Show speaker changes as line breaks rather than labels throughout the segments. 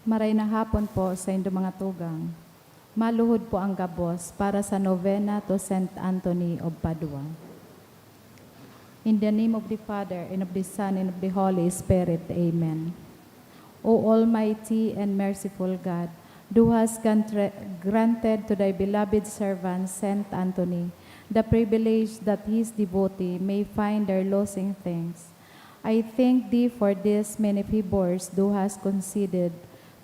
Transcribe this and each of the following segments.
Maray na hapon po sa inyong mga tugang. Maluhod po ang gabos para sa novena to Saint Anthony of Padua. In the name of the Father, and of the Son, and of the Holy Spirit. Amen. O Almighty and merciful God, who has granted to thy beloved servant Saint Anthony the privilege that his devotee may find their losing things, I thank thee for these many favors thou hast conceded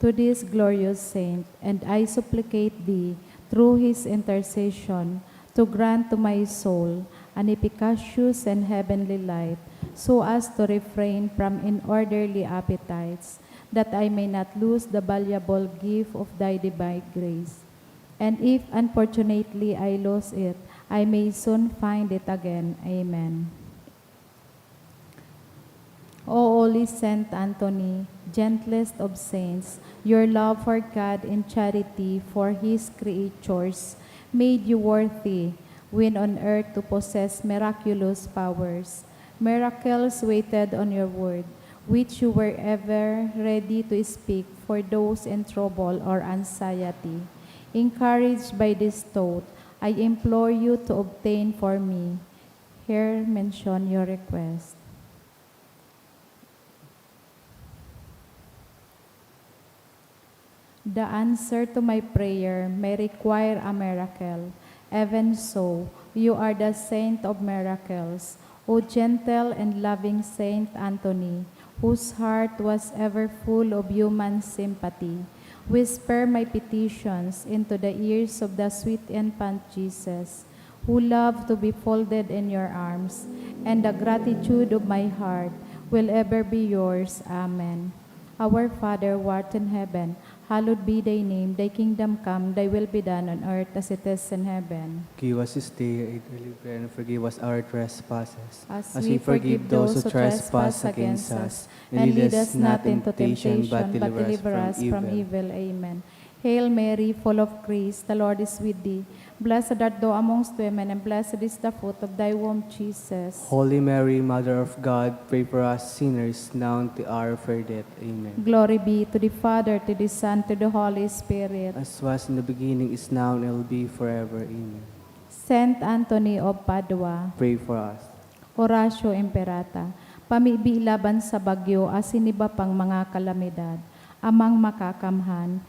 to this glorious saint, and I supplicate thee, through his intercession, to grant to my soul an efficacious and heavenly light, so as to refrain from inorderly appetites, that I may not lose the valuable gift of thy divine grace. And if unfortunately I lose it, I may soon find it again. Amen. O holy Saint Anthony, gentlest of saints, your love for God and charity for his creatures made you worthy when on earth to possess miraculous powers. Miracles waited on your word, which you were ever ready to speak for those in trouble or anxiety. Encouraged by this thought, I implore you to obtain for me. Here mention your request. The answer to my prayer may require a miracle. Even so, you are the saint of miracles, O gentle and loving Saint Anthony, whose heart was ever full of human sympathy. Whisper my petitions into the ears of the sweet infant Jesus, who loved to be folded in your arms, and the gratitude of my heart will ever be yours. Amen. Our Father, who art in heaven, hallowed be thy name. Thy kingdom come, thy will be done on earth as it is in heaven.
Give us this day our daily bread, and forgive us our trespasses,
As we forgive those who trespass against us. And lead us not into temptation, but deliver us from evil. Amen. Hail Mary, full of grace, the Lord is with thee. Blessed art thou amongst women, and blessed is the fruit of thy womb, Jesus.
Holy Mary, Mother of God, pray for us sinners, now and at the hour of our death. Amen.
Glory be to the Father, to the Son, to the Holy Spirit.
As was in the beginning, is now, and will be forever. Amen.
Saint Anthony of Padua,
Pray for us.
Horatio Imperata, pamibi laban sa bagyo asin iba pang mga kalamidad, amang makakamhan,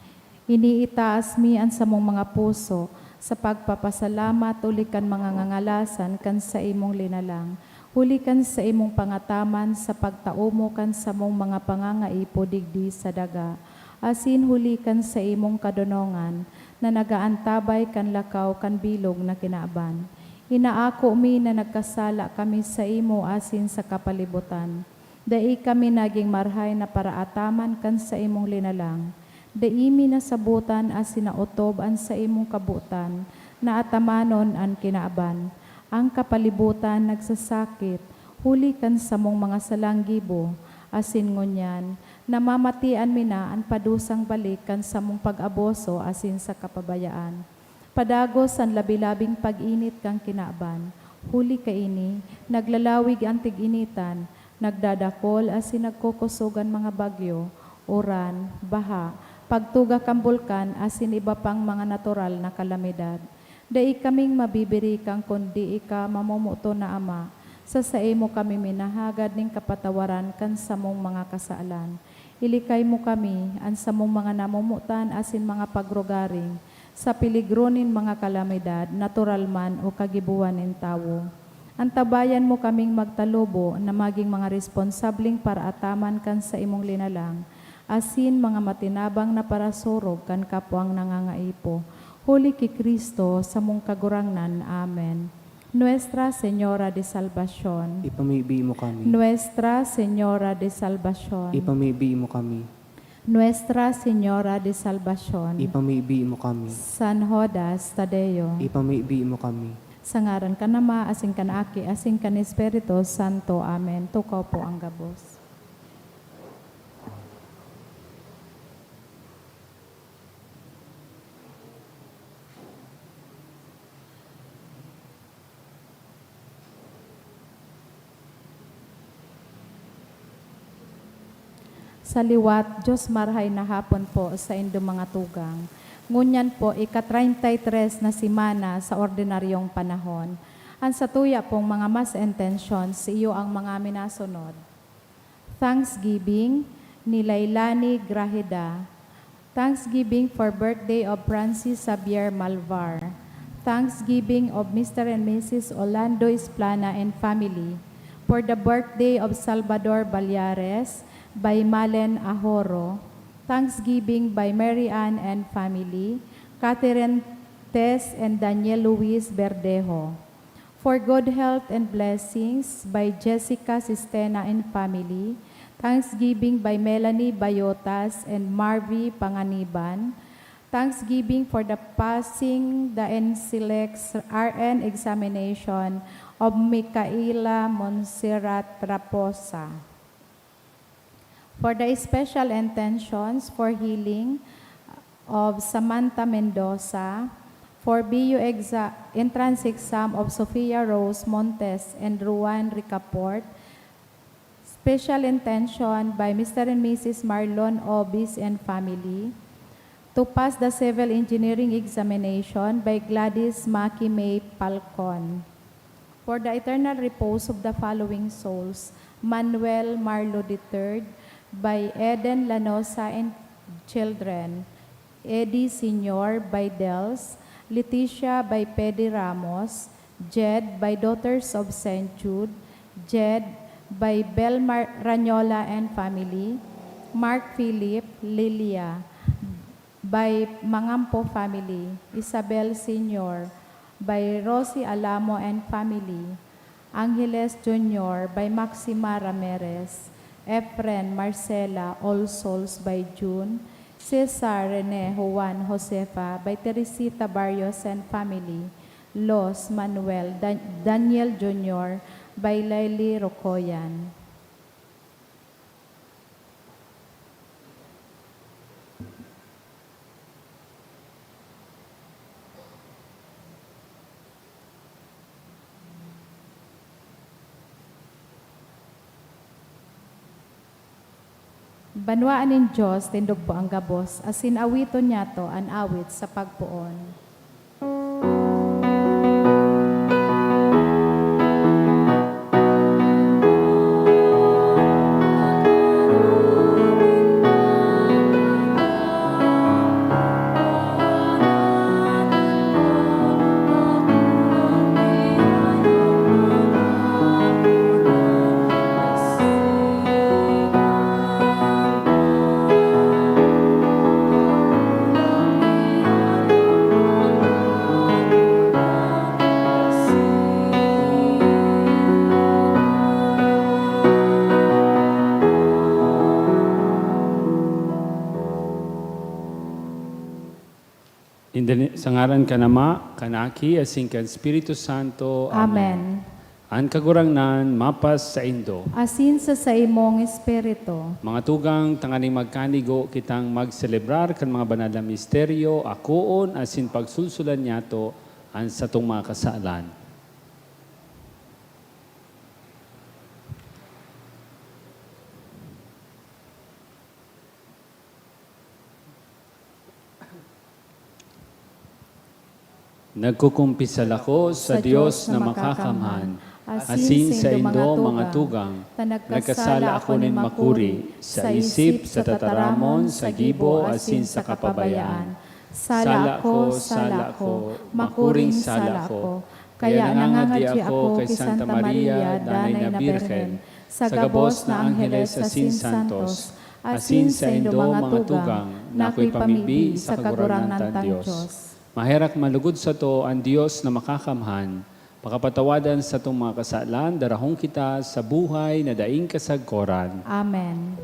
iniitaas mi ang samong mga puso, sa pagpapasalamat ulikan mga ngangalasan kan sa imong linalang, hulikan sa imong pangataman sa pagtaumo kan sa mong mga pangangaipo digdi sa daga, asin hulikan sa imong kadonongan, na nagaantabay kan lakaw kan bilog na kinaaban. Inaako mi na nagkasala kami sa imo asin sa kapalibutan. Dai kami naging marhay na paraataman kan sa imong linalang. Dai mi nasabutan asin naotob an sa imong kabutan, na atamanon an kinaaban. Ang kapalibutan nagsasakit, huli kan sa mong mga salanggibo, asin ngunyan, namamatian mi na ang padusang balik kan sa mong pag-aboso asin sa kapabayaan. Padagos ang labilabing pag-init kang kinaaban. Huli kaini, naglalawig ang tig-initan, nagdadakol asin nagkukusugan mga bagyo, uran, baha, pagtuga kang bulkan asin iba pang mga natural na kalamidad. Dai kaming mabibiri kang kundi ika mamumuto na Ama, sa mo kami minahagad ning kapatawaran kan sa mong mga kasaalan. Ilikay mo kami an sa mong mga namumutan asin mga pagrugaring, sa piligronin mga kalamidad, natural man o kagibuan ng tao. Antabayan mo kaming magtalubo na maging mga responsabling para ataman kan sa imong linalang, asin mga matinabang na parasurog kan kapwang nangangaipo. Huli ki Kristo sa mong kagurangnan. Amen. Nuestra Señora de Salvación.
Ipamibi mo kami.
Nuestra Señora de Salvación.
Ipamibi mo kami.
Nuestra Señora de Salvación.
Ipamibi mo kami.
San Judas Tadeo.
Ipamibi mo kami.
Sa ngaran ka nama, asing ka na aki, asing ka ni Espiritu Santo. Amen. Tukaw po ang gabos. Sa liwat, Diyos marhay na hapon po sa indo mga tugang. Ngunyan po, ika-33 na simana sa ordinaryong panahon. Ang sa tuya pong mga mas intentions, iyo ang mga minasunod. Thanksgiving ni Lailani Grahida. Thanksgiving for birthday of Francis Xavier Malvar. Thanksgiving of Mr. and Mrs. Orlando Esplana and family. For the birthday of Salvador Balyares by Malen Ahoro. Thanksgiving by Mary Ann and family. Catherine Tess and Daniel Luis Verdejo. For good health and blessings by Jessica Sistena and family. Thanksgiving by Melanie Bayotas and Marvy Panganiban. Thanksgiving for the passing the NCLEX RN examination of Micaela Monserrat Raposa. For the special intentions for healing of Samantha Mendoza, for BU entrance exam of Sofia Rose Montes and Ruan Ricaport, special intention by Mr. and Mrs. Marlon Obis and family, to pass the civil engineering examination by Gladys Maki May Palcon. For the eternal repose of the following souls, Manuel Marlo III, by Eden Lanosa and children, Eddie Senior by Dels, Leticia by Pedi Ramos, Jed by Daughters of St. Jude, Jed by Belmar Ranyola and family, Mark Philip, Lilia, by Mangampo family, Isabel Senior, by Rosie Alamo and family, Angeles Jr. by Maxima Ramirez, Efren Marcela, All Souls by June, Cesar Rene Juan Josefa by Teresita Barrios and family, Los Manuel Daniel Jr. by Laili Rocoyan. Banwaan nin Diyos, tindog po ang gabos, asin awiton niya to an awit sa pagpuon.
Sa ngaran ka nama, kanaki, asing kan Espiritu Santo.
Amen.
Ang kagurangnan, mapas sa Indo.
Asin sa imong espiritu.
Mga tugang, tanganing magkanigo, kitang magselebrar kan mga banal na misteryo, akoon, asin pagsulsulan niya to, ang satong mga kasalan. Nagkukumpisal ako sa Diyos na makakamhan, asin sa Indo mga tugang, nagkasala ako nin makuri, sa isip, sa tataramon, sa gibo, asin sa kapabayaan. Sala ko, makuring sala ko, kaya nangangadi ako kay Santa Maria, Danay na Birhen, sa gabos na Angeles asin Santos, asin sa Indo mga tugang, nako'y pamigbi sa kagurangnan tan Diyos. Maherak malugod sa to ang Diyos na makakamhan, pakapatawadan sa itong mga kasalan, darahong kita sa buhay na daing kasagkoran.
Amen.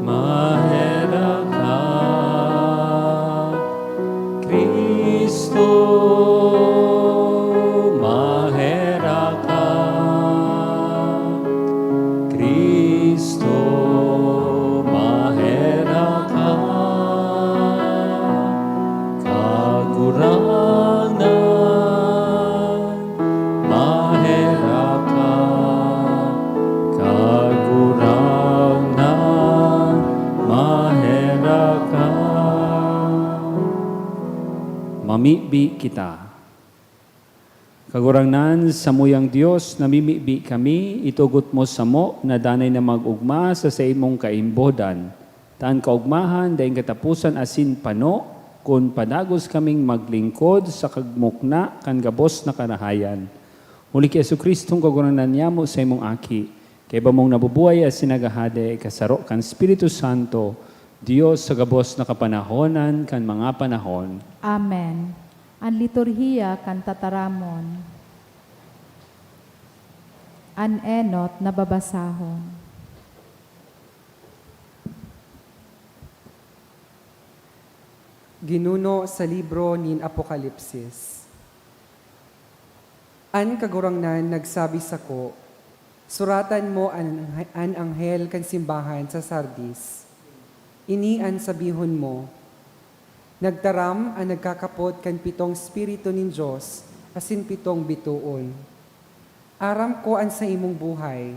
Maherak mamibi kita. Kagurangnan sa muyang Dios, namimibi kami, itugot mo sa mo, na danay na mag-ugma sa imong kaimbodan. Taan kaugmahan, daing katapusan asin pano, kung padagos kaming maglingkod sa kagmukna kan gabos na karahayan. Muli kay Jesucristong kagurangnan niya mo sa imong aki, kay ba mong nabubuhay as sinagahade, kasaro kan Espiritu Santo, Dios sa gabos na kapanahonan kan mga panahon.
Amen. Ang liturhiya kan tataramon. An enot na babasahon.
Ginuno sa libro nin Apokalipsis. An kagurangnan nagsabi sako, suratan mo an anghel kan simbahan sa Sardis. Ini an sabihon mo, nagtaram ang nagkakapot kan 7 Espiritu nin Diyos, asin 7 bituon. Aram ko an sa imong buhay,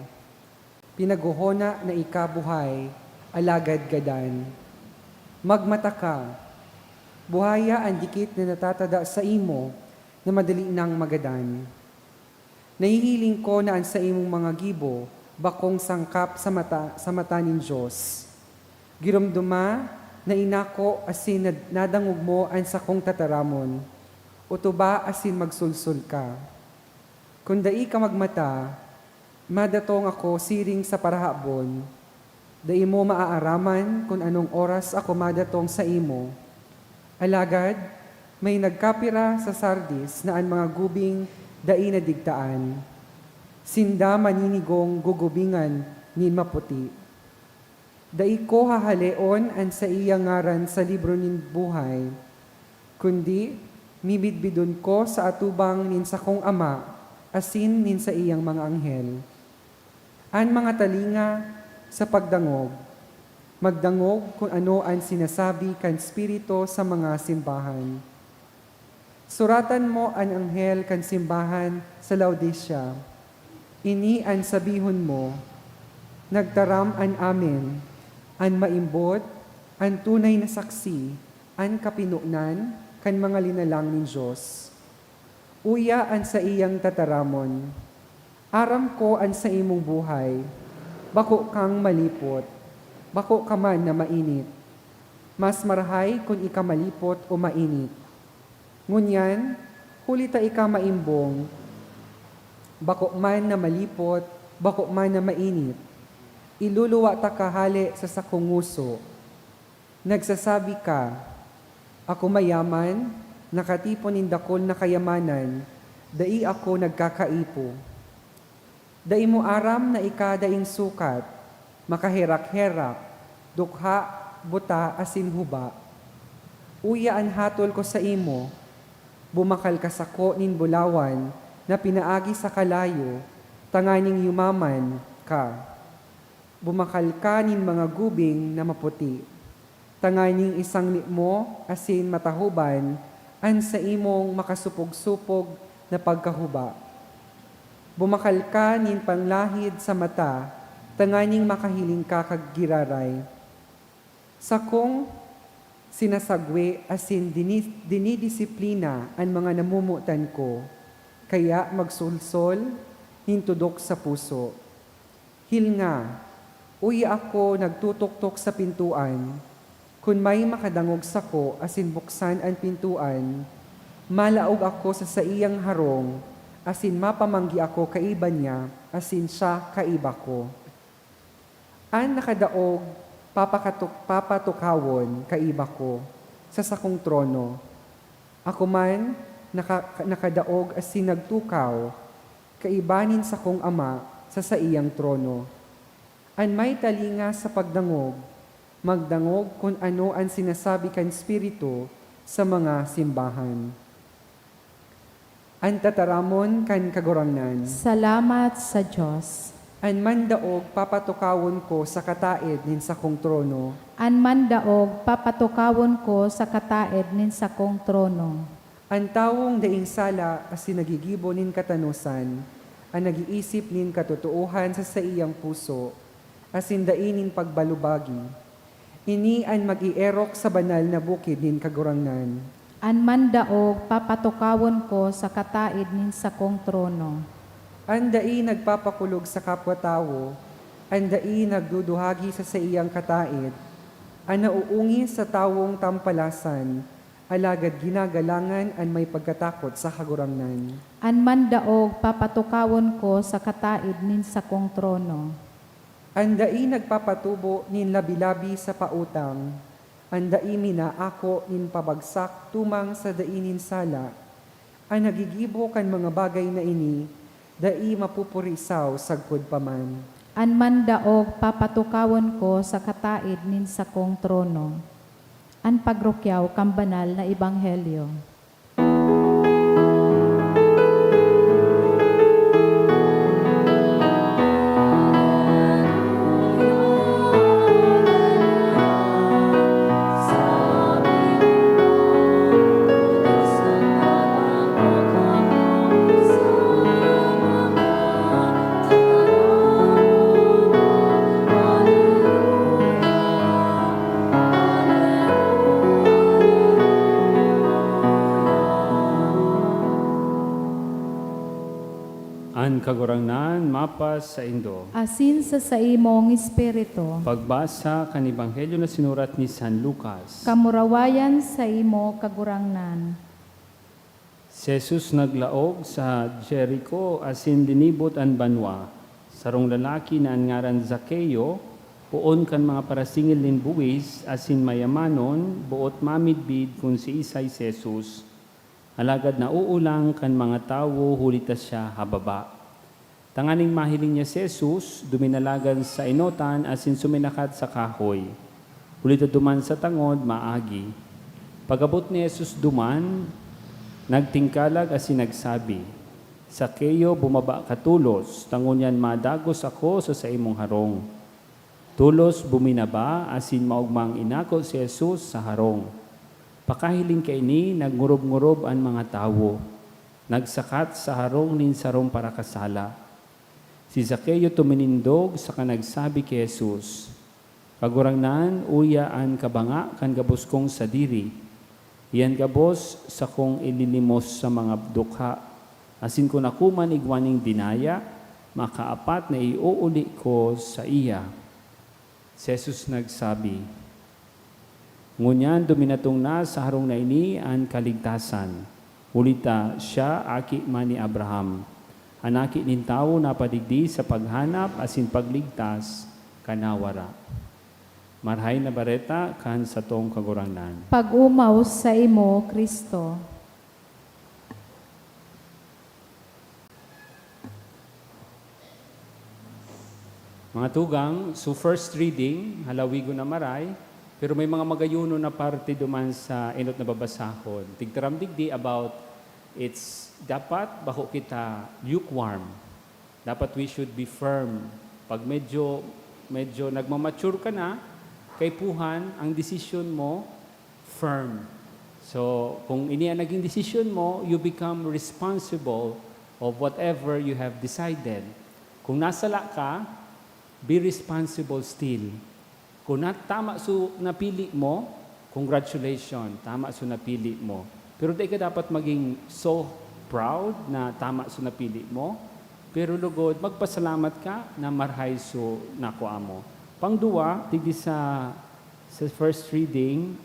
pinaguhona na ikabuhay, alagad gadan. Magmata ka, buhaya ang dikit na natatada sa imo, na madali nang magadan. Nahihiling ko na an sa imong mga gibo, bakong sangkap sa mata nin Diyos. Giromduma, na inako asin nadangog mo an sakong tataramon, utuba asin magsulsul ka. Kung dai ka magmata, madatong ako siring sa parahabon, dai mo maaaraman kung anong oras ako madatong sa imo. Alagad, may nagkapira sa Sardis na an mga gubing dai na digtaan. Sinda maninigong gugubingan nin maputi. Dai ko hahaleon an sa iyang ngaran sa libro nin buhay, kundi mibidbidon ko sa atubang nin sa kong ama, asin nin sa iyang mga anghel. An mga talinga sa pagdangog, magdangog kung ano ang sinasabi kan Espiritu sa mga simbahan. Suratan mo an anghel kan simbahan sa Laodicea. Ini an sabihon mo, nagtaram an amen, an maimbot, an tunay na saksi, an kapinunan, kan mga linalang nin Diyos. Uya an sa iyang tataramon, aram ko an sa imong buhay, bako kang malipot, bako ka man na mainit. Mas marahay kung ika malipot o mainit. Ngunyan, huli ta ika maimbong, bako man na malipot, bako man na mainit. Iluluwa ta kahali sa sakong nguso. Nagsasabi ka, ako mayaman, nakatipon nin dakol na kayamanan, dai ako nagkakaipo. Dai mo aram na ikadaing sukat, makaherak-herak, dukha, buta, asin huba. Uya an hatol ko sa imo, bumakal ka sako nin bulawan, na pinaagi sa kalayo, tanganing yumaman ka. Bumakal ka nin mga gubing na maputi. Tanganing isang mo, asin matahuban, an sa imong makasupog-supog na pagkahuba. Bumakal ka nin panglahid sa mata, tanganing makahiling ka kaggiraray. Sa kong sinasagwe asin dinidisiplina ang mga namumutan ko, kaya magsulsol, hintudok sa puso. Hilnga, uy ako nagtutok-tok sa pintuan, kung may makadangog sako asin buksan ang pintuan, malaog ako sa iyang harong, asin mapamanggi ako kaiba niya, asin siya kaiba ko. An nakadaog, papatukawon kaiba ko, sa sakong trono. Ako man, nakadaog asin nagtukaw, kaibanin sa kong ama sa iyang trono. An may talinga sa pagdangog, magdangog kung ano ang sinasabi kan Espiritu sa mga simbahan. An tataramon kan kagurangnan.
Salamat sa Diyos.
An mandaog papatukawon ko sa kataed nin sa kong trono.
An mandaog papatukawon ko sa kataed nin sa kong trono.
Ang tawong daing sala asin nagigibo nin katanusan, ang nag-iisip nin katotohan sa iyang puso, asin dainin pagbalubagi. Ini ang mag-ierok sa banal na bukid nin kagurangnan.
Anman daog papatukawon ko sa kataid nin sakong trono.
Andai nagpapakulog sa kapwa-tao, andai nagduduhagi sa iyang kataid, ang nauungi sa tawong tampalasan, alagad ginagalangan ang may pagkatakot sa kagurangnan.
Anman daog papatukawon ko sa kataid nin sakong trono.
Andai nagpapatubo nin labi-labi sa pautang, andai minaako nin pabagsak tumang sa dainin sala, ang nagigibo kan mga bagay na ini, dai mapupurisaw sagkod paman.
Anman daog papatukawon ko sa kataid nin sakong trono. An pagrukyaw kang banal na ebanghelyo.
An kagurangnan mapas sa Indo.
Asin sa imong espiritu.
Pagbasa kan Ebanghelyo na sinurat ni San Lucas.
Kamurawayan sa imo kagurangnan.
Si Jesus naglaog sa Jericho asin dinibot an banwa. Sarong lalaki na ang ngaran Zaccheo, puon kan mga parasingil nin buwis asin mayamanon, buot mamidbid kung si Isay si Jesus. Alagad na uulang kan mga tawo hulitas siya hababa. Tanganing mahiling niya si Jesus, duminalagan sa inotan asin suminakat sa kahoy. Hulita duman sa tangod, maagi. Pagabot ni Jesus duman, nagtingkalag asin nagsabi, Zaccheo, bumaba ka tulos, tangunyan madagos ako sa imong harong. Tulos buminaba asin maugmang inako si Jesus sa harong. Pakahiling kay ni, nagngurub-ngurub ang mga tawo. Nagsakat sa harong nin sarong para kasala. Si Zaccheo tuminindog sa kanagsabi kay Jesus, Kagurangnan, uya an kabanga kan gabos kong sadiri. Iyan gabos sa kong ililimos sa mga dukha. Asin ko nakuman igwaning dinaya, makaapat na iuuli ko sa iya. Si Jesus nagsabi, ngunyan duminatong na sa harong na ini ang kaligtasan. Ulita siya aki man ni Abraham. Anaki nin tao na padigdi sa paghanap asin pagligtas kanawara. Marhay na bareta kan sa tong kagurangnan.
Pag-umaw sa imo, Kristo.
Mga tugang, so first reading, halawigo na maray, pero may mga magayuno na parte duman sa inot na babasahon. Tigtaram digdi about it's dapat bako kita lukewarm. Dapat we should be firm. Pag medyo nagmamature ka na, kay puhan, ang decision mo, firm. So, kung ini ang naging decision mo, you become responsible of whatever you have decided. Kung nasala ka, be responsible still. Kung tama so napili mo, congratulations, tama so napili mo. Pero di ka dapat maging so proud na tama so napili mo. Pero lugod, magpasalamat ka na marhay so nakuha mo. Pangduwa, digdi sa first reading,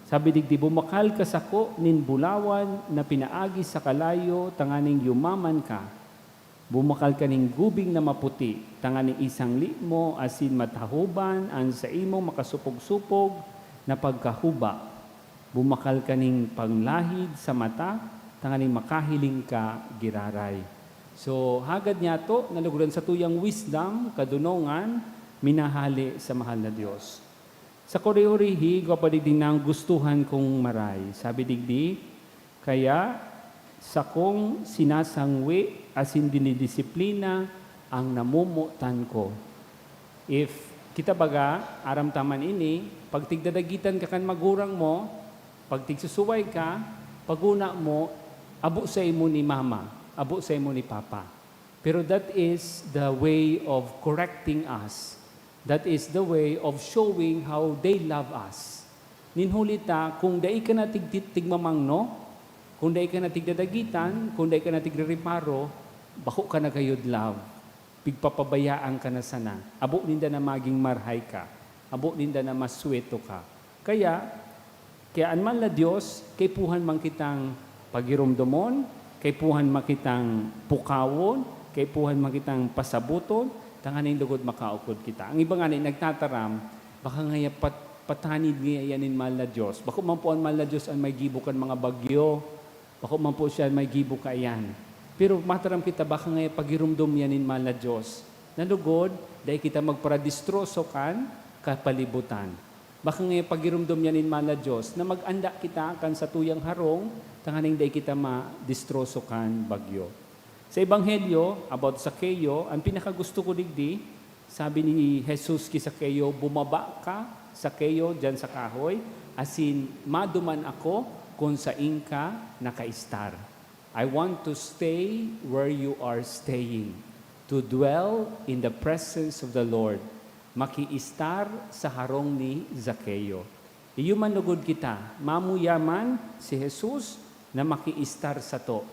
sabi digdi, bumakal ka sako nin bulawan na pinaagi sa kalayo, tanganing yumaman ka. Bumakal ka ning gubing na maputi, tanganing isang mo, asin matahuban, ang sa imo makasupog-supog na pagkahuba. Bumakal ka ning panglahid sa mata, tanganing makahiling ka giraray. So, hagad niya to, naluguran sa tuyang wisdom, kadunongan, minahali sa mahal na Diyos. Sa koreorihi, kapadigdi nang gustuhan kong maray. Sabi digdi, kaya sa kong sinasangwi, asin dinidisiplina ang namumutan ko. If kita baga, aram taman ini, pag tigdadagitan ka kan magurang mo, pag tigsusuway ka, paguna mo, abo sa imo ni mama, abo sa imo ni papa. Pero that is the way of correcting us. That is the way of showing how they love us. ninhulita kung dai ka na tigmamangno, kung dai ka na tigdadagitan, kung dai ka na tigririparo, bako ka na kayod love. Pigpapabayaan ka na sana. Abo ninda na maging marhay ka. Abo ninda na masweto ka. Kaya anman la Dios, kay puhan man kitang pagirumdomon, kay puhan man kitang pukawon, kay puhan man kitang pasabuton, tanganing lugod makaukod kita. Ang iba nga nagtataram, baka ngaya patanid ngayanin mahal na Diyos. Bako man po ang mahal na Diyos ang may gibo kan mga bagyo. Bako man po siya may gibo ka yan. Pero mataram kita, baka ngaya pagirumdom yanin mahal na Diyos. Nalugod, dahil kita magparadistroso kan kapalibutan. Baka ngaya pagirumdom yanin mahal na Diyos, na mag-anda kita kan sa tuyang harong, tanganing dahil kita ma-distroso kan bagyo. Sa Ebanghelyo, about sa Keyo, ang pinakagusto ko digdi, sabi ni Jesus kay Sakeo, bumaba ka sa Keyo dyan sa kahoy, asin maduman ako kung sa inka nakaistar. I want to stay where you are staying, to dwell in the presence of the Lord. Makiistar sa harong ni Zakeo. Iyo man lugod kita, mamuyaman si Jesus na makiistar sa to.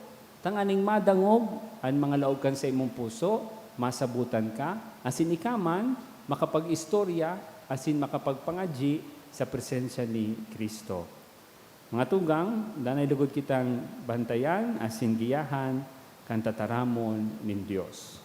Tanganing madangog ang mga laog kan sa imong puso, masabutan ka, asin ikaman, makapag-istorya, asin makapagpangadji sa presensya ni Kristo. Mga tugang, danay lugod kitang bantayan, asin giyahan, kan tataramon nin Dios.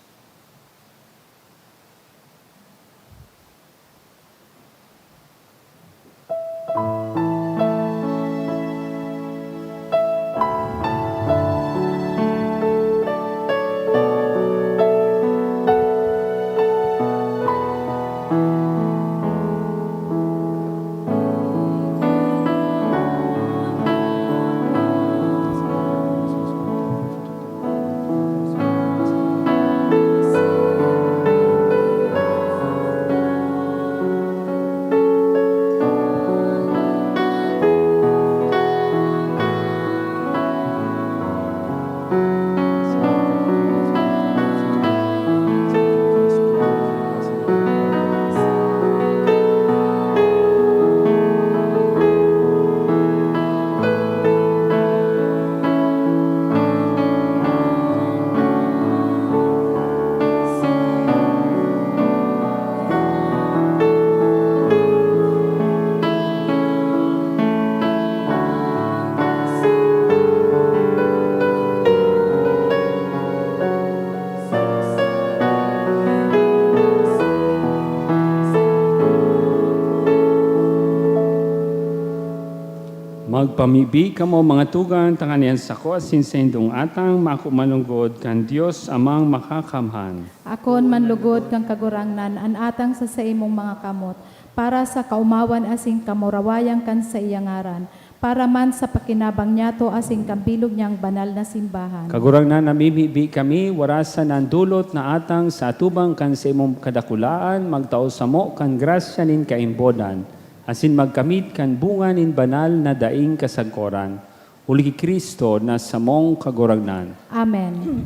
Magpamibi kamo mga tugan, tanganian sa ko, asin sa indong atang, makumanunggod kan Dios amang makakamhan.
Akon manlugod kang kagurangnan, an atang sa imong mga kamot, para sa kaumawan asing kamurawayang kan sa iyangaran, para man sa pakinabang niyato asing kambilog niyang banal na simbahan.
Kagurang na namimibi kami, warasan ang dulot na atang sa atubang kan sa imong kadakulaan, magtao sa mo kan grasya nin kaimbodan, asin magkamit kan bunga nin banal na daing kasagkoran. Uli ki Kristo na samong kagurangnan.
Amen.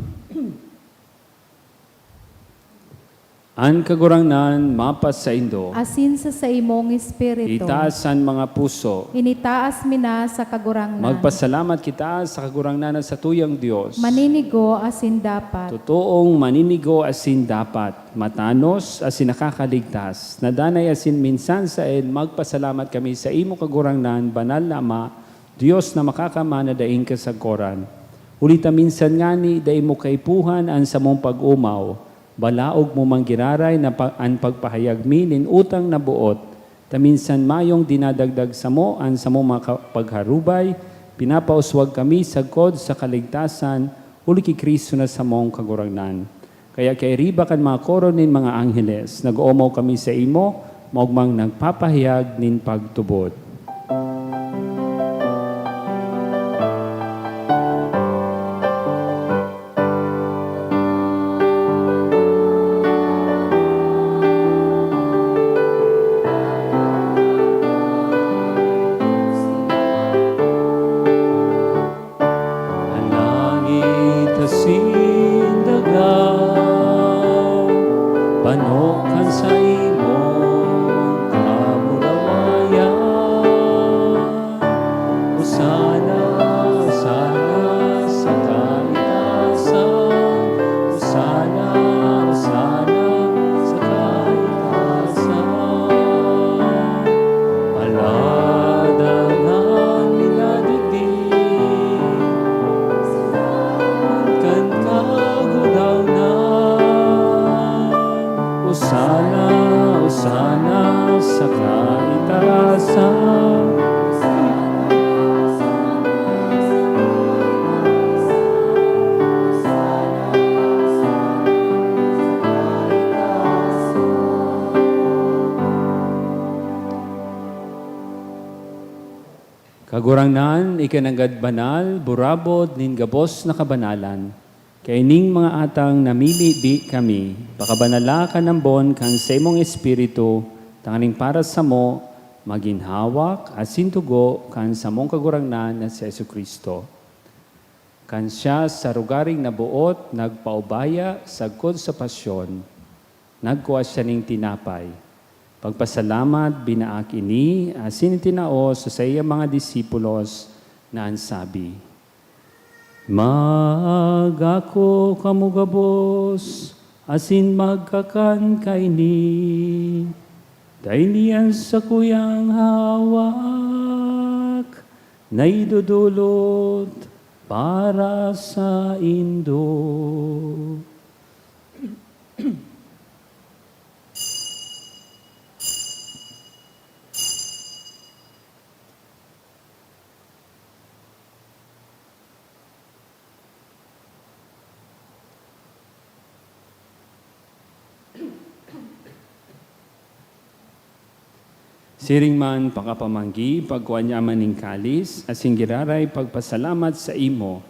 An kagurangnan mapas sa indo.
Asin sa imong espiritu.
Itaasan mga puso.
Initaas mi na sa kagurangnan.
Magpasalamat kita sa kagurangnan sa tuyang Dios.
Maninigo asin dapat.
Totoong maninigo asin dapat. Matanos asin nakakaligtas. Nadanay asin minsan sa magpasalamat kami sa imo kagurangnan, banal na Ama, Dios na makakamana daing kasagkoran. Ulita minsan ngani daing mo kaipuhan ang samong pag-umaw. Balaog mo manggiraray na ang pagpahayag mi nin utang na buot. Taminsan mayong dinadagdag sa mo ang sa mo pagharubay. Pinapauswag kami sagkod sa kaligtasan. Uli ki Kristo na sa mong kagurangnan. Kaya kay riba kan mga koron nin mga angheles. Nag-umaw kami sa imo. Maugmang nagpapahayag nin pagtubod. Panokan sa imong kamulawayan, Kagurangnan, ikanagad banal, burabot, nin gabos na kabanalan. Kaining mga atang namilibi kami, pakabanala ka ng bon kan sa imong espiritu, tanganing para sa mo, maginhawak at sintugo kan sa mong kagurangnan na si Yesu Kristo. Kan siya sa rugaring nabuot, nagpaubaya, sagkod sa pasyon, nagkuha siya ning tinapay. Pagpasalamat, binaak ini, asin tinao sa iya mga disipulos na ansabi, magako kamugabos, asin magkakan kaini, dainian sa kuyang hawak, na idudulot para sa Indo. Siring man pakapamanggi, pagkuha niya maning kalis, asing giraray pagpasalamat sa imo,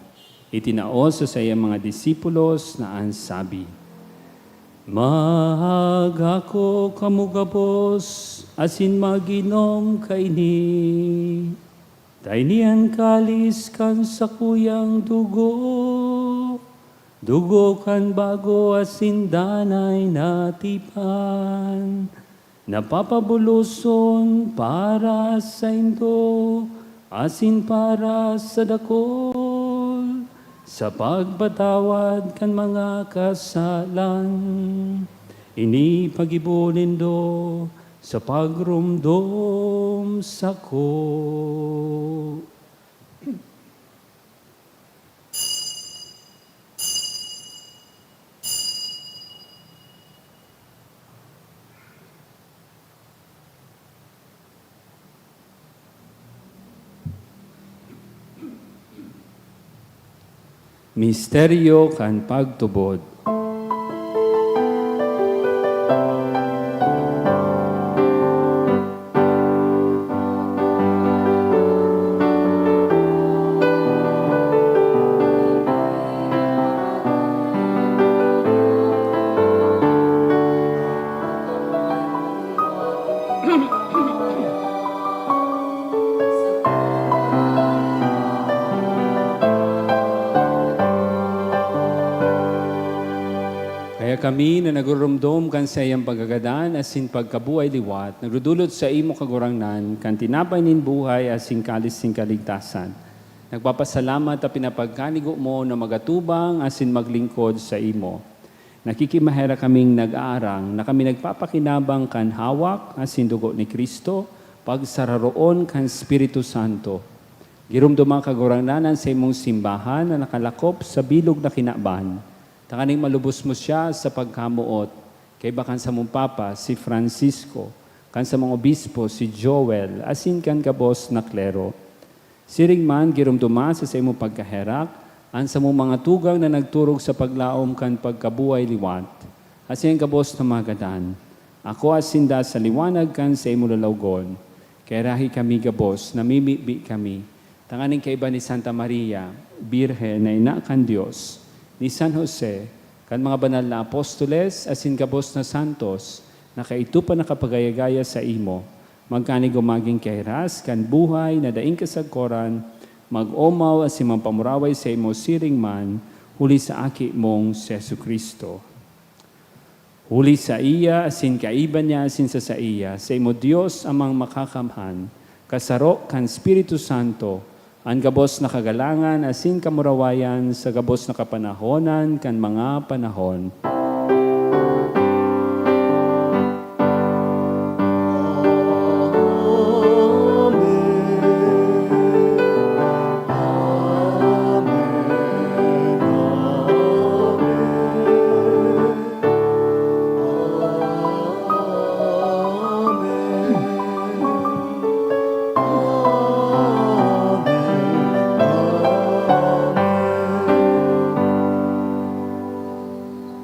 itinaos sa iya mga disipulos na ansabi, magako kamugabos, asin maginom kaini, dainian kalis kan sa kuyang dugo, dugo kan bago asin danay natipan, napapabuluson para sa Indo, asin para sa dakol, sa pagpatawad kan mga kasalan. Ini pag-ibunindo sa pagrumdom sako. Misteryo kan pagtubod. Kaya kami na nagurumdom kan sa iyang pagagadan asin pagkabuhay liwat, nagdudulot sa imo kagurangnan, kan tinapay nin buhay asin kalis sin kaligtasan. Nagpapasalamat at pinapagkanigo mo na magatubang asin maglingkod sa imo. Nakikimahera kaming nag-aarang na kami nagpapakinabang kan hawak asin dugo ni Kristo, pagsararoon kan Espiritu Santo. Girumdumang kagurangnanan sa imong simbahan na nakalakop sa bilog na kinaban. Takaning malubos mo siya sa pagkamuot. Kay bakan sa mong papa, si Francisco, kan sa mga obispo, si Joel, asin kan kabos na klero. Siring man, girumduma sa imong pagkaherak, an sa mong mga tugang na nagturog sa paglaom kan pagkabuhay liwat. Asin kabos na magadan. Ako asinda sa liwanag kan sa imong lalawgon. Kay rahi kami gabos, namimibi kami. Tanganing kaiba ni Santa Maria, Birhen na ina kan Diyos, ni San Jose, kan mga banal na apostoles, asin kabos na santos, na kaito pa nakapagayagaya sa imo, magkani gumaging kairas, kan buhay na daing kasagkoran, mag-omaw asin mampamuraway sa imo siring man, huli sa aki mong si Yesu Kristo. Huli sa iya, asin kaiban niya, asin sa iya, sa imo Diyos amang makakamhan, kasaro kan Espiritu Santo, ang gabos na kagalangan asin kamurawayan sa gabos na kapanahonan kan mga panahon.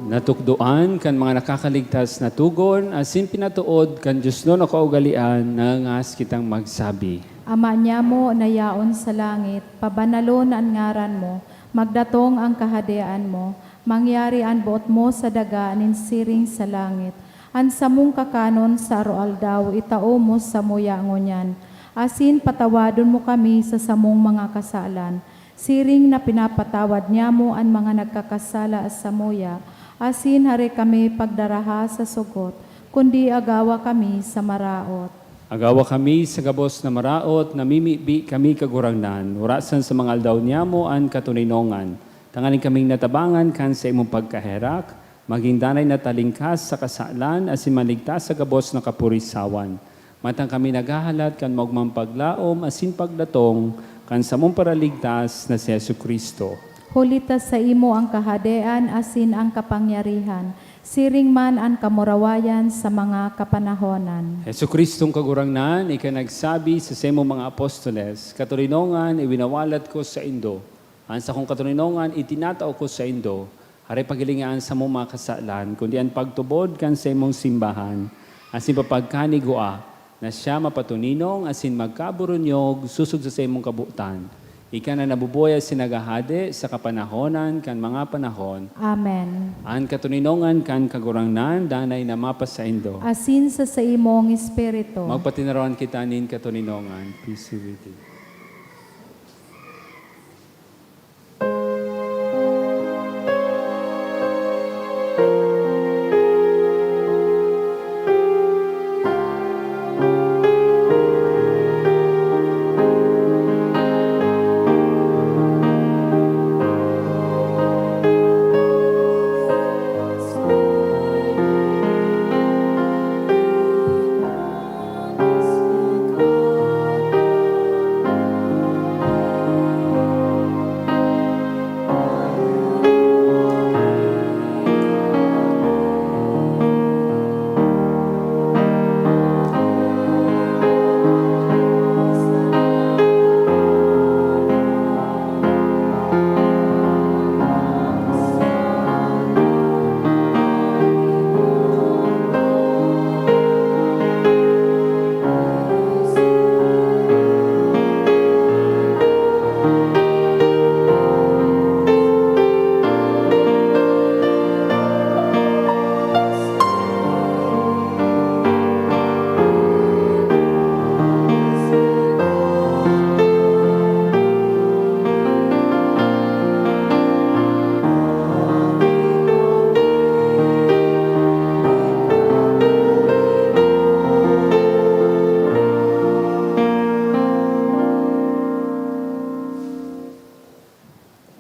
Natukdoan kan mga nakakaligtas na tugon, asin pinatuod kan Diyos no na kaugalian, nangangas kitang magsabi.
Ama niya mo na yaon sa langit, pabanalon ang ngaran mo, magdatong ang kahadian mo, mangyari ang buot mo sa daga ninsiring sa langit. An samong kakanon sa aroaldaw, itao mo sa muya ngunyan. Asin patawadon mo kami sa samong mga kasalan. Siring na pinapatawad niya mo ang mga nagkakasala sa muya. Asin hari kami pagdaraha sa sugot, kundi agawa kami sa maraot.
Agawa kami sa gabos na maraot, namimibi kami kagurangnan, urasan sa mga aldaw niya mo ang katuninongan. Tanganin kaming natabangan kan sa imong pagkaherak, maging danay na talingkas sa kasalan, asin maligtas sa gabos na kapurisawan. Matang kami naghahalat kan magmang paglaom, asin pagdatong, kan sa mong paraligtas na si Jesucristo.
Hulita sa imo ang kahadean, asin ang kapangyarihan. Siring man ang kamurawayan sa mga kapanahonan.
Jesucristong kagurangnan, ika nagsabi sa semo mga apostoles, katulinongan iwinawalat ko sa Indo. Ang sa kong katulinongan itinatao ko sa Indo. Hari pagilingaan sa mong mga kasalan, kundi ang pagtubod kan sa imong simbahan, asin papagkanigua, na siya mapatuninong, asin magkaburunyog, susog sa imong kabutan. Ika na nabubuhay sinagahade sa kapanahonan kan mga panahon.
Amen.
Ang katuninongan kan kagurangnan, danay na mapas sa Indo.
Asin sa imong espiritu.
Magpatinarawan kita nin katuninongan. Peace be with you.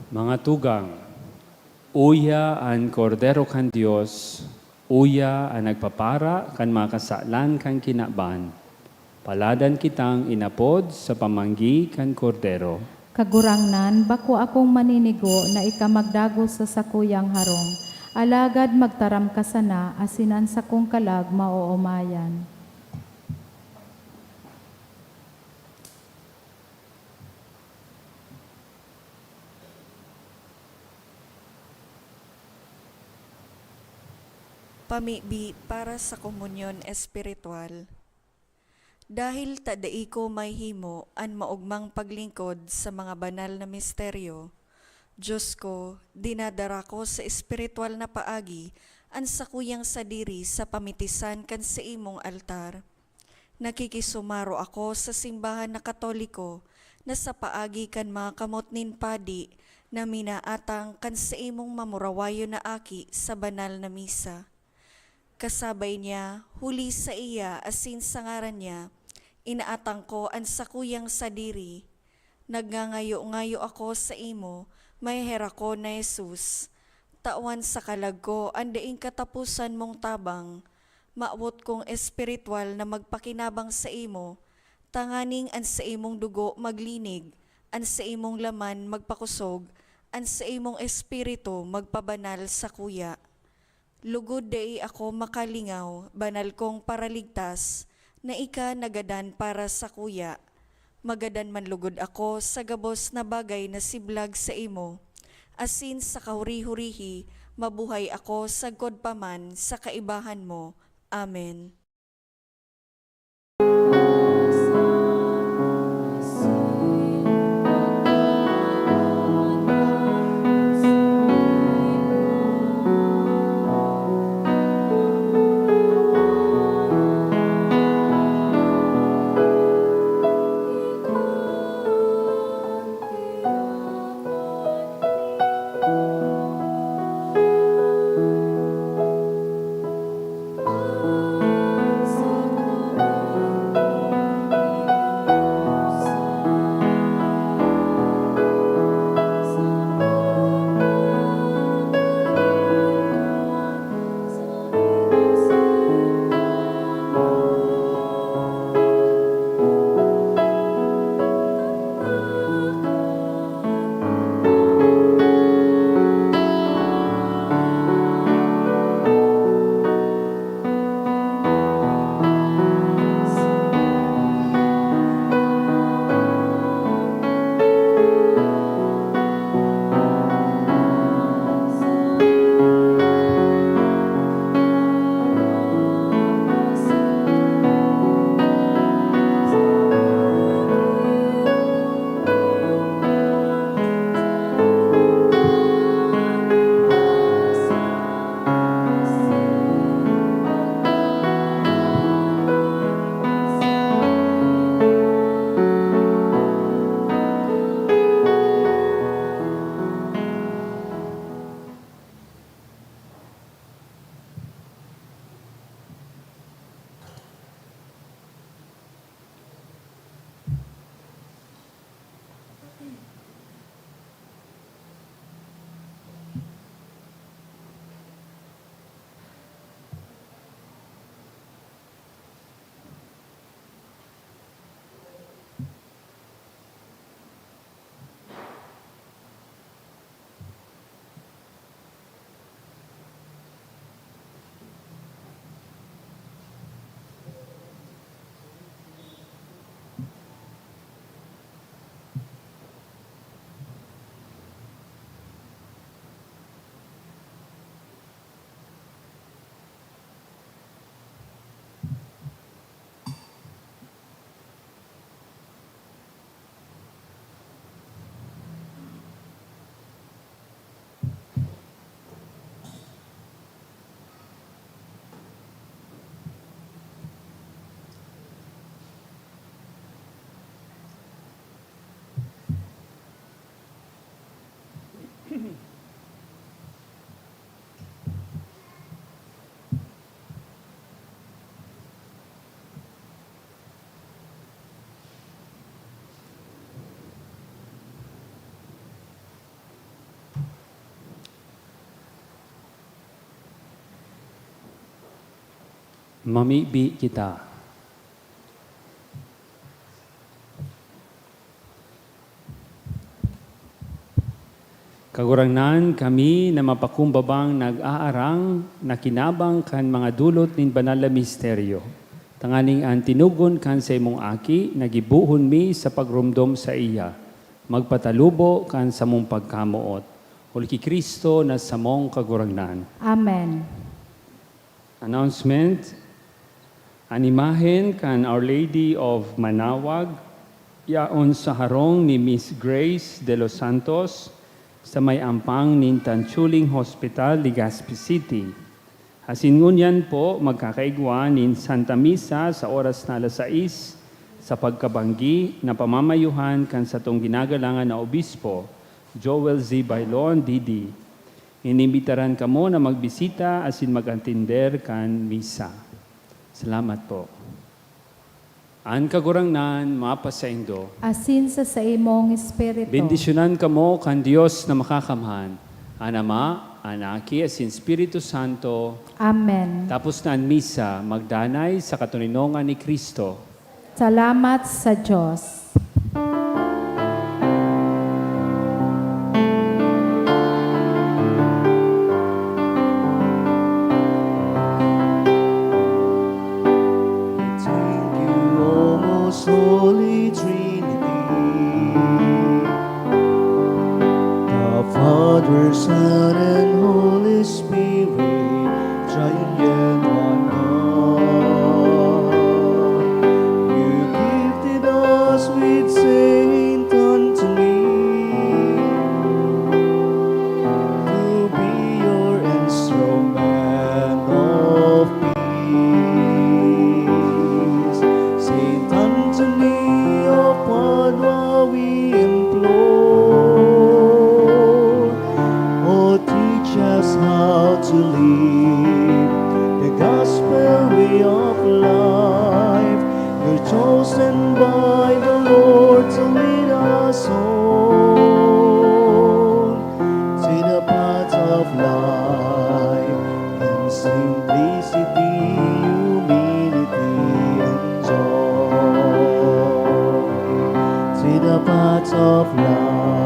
Mga tugang, uya ang kordero kan Dios, uya ang nagpapara kan makasalan kan kinaban. Paladan kitang inapod sa pamanggi kan kordero.
Kagurangnan, bako akong maninigo na ikamagdago sa sakuyang harong. Alagad magtaram ka sana, asinan sa kong kalag maoomayan.
Pamibi para sa komunyon espiritual. Dahil tadai ko may himo an maugmang paglingkod sa mga banal na misteryo, Diyos ko, dinadara ko sa espiritual na paagi an sakuyang sadiri sa pamitisan kan sa imong altar. Nakikisumaro ako sa simbahan na Katoliko na sa paagi kan mga kamot nin padi na minaatang kan sa imong mamurawayo na aki sa banal na misa. Kasabay niya, huli sa iya asin sa ngaran niya, inaatang ko ang sakuyang sadiri. Nagngangayo-ngayo ako sa imo, may hera ko na Jesus. Tawan sa kalag ko, andaing katapusan mong tabang, maawot kong espiritual na magpakinabang sa imo, tanganing an sa imong dugo maglinig, an sa imong laman magpakusog, an sa imong espiritu magpabanal sa kuya. Lugod dai ako makalingaw, banal kong paraligtas, na ika nagadan para sa kuya. Magadan man lugod ako sa gabos na bagay na siblag sa imo. Asin sa kahuri-hurihi, mabuhay ako sagkod paman sa kaibahan mo. Amen.
Mamibi kita. Kagurangnan kami na mapakumbabang nag-aarang na kinabang kan mga dulot nin banal na misteryo. Tanganing ang tinugon kan sa imong aki, nagibuhon mi sa pagrumdom sa iya. Magpatalubo kan sa mong pagkamuot. Uli Kristo na sa mong kagurangnan.
Amen.
Announcement. Animahin kan Our Lady of Manawag, yaon sa harong ni Miss Grace de los Santos, sa may ampang nin Tanchuling Hospital, Legazpi City. Hasingunyan po magkakaigwa nin Santa Misa sa oras na 6 sa pagkabanggi na pamamayuhan kan sa tong ginagalangan na obispo, Joel Z. Bailon, DD. Inimbitaran kamo na magbisita asin mag-antinder kan misa. Salamat po. An kagurangnan, mapasaindo.
Asin sa imong espiritu.
Bendisyonan kamo kan Dios na makakamhan. An Ama, Anaki, asin Espiritu Santo.
Amen.
Tapos na ang misa, magdanay sa katuninongan ni Kristo.
Salamat sa Diyos.
Thank you, O most holy Trinity, the Father, Son, and Holy Spirit, triune one God. You gifted us with Saint Anthony to be your instrument of peace. Saint Anthony of Padua, we implore, oh, teach us how to live the gospel way of life. You're chosen by the Lord to lead us on to the path of life in simplicity, humility, and joy. To the path of life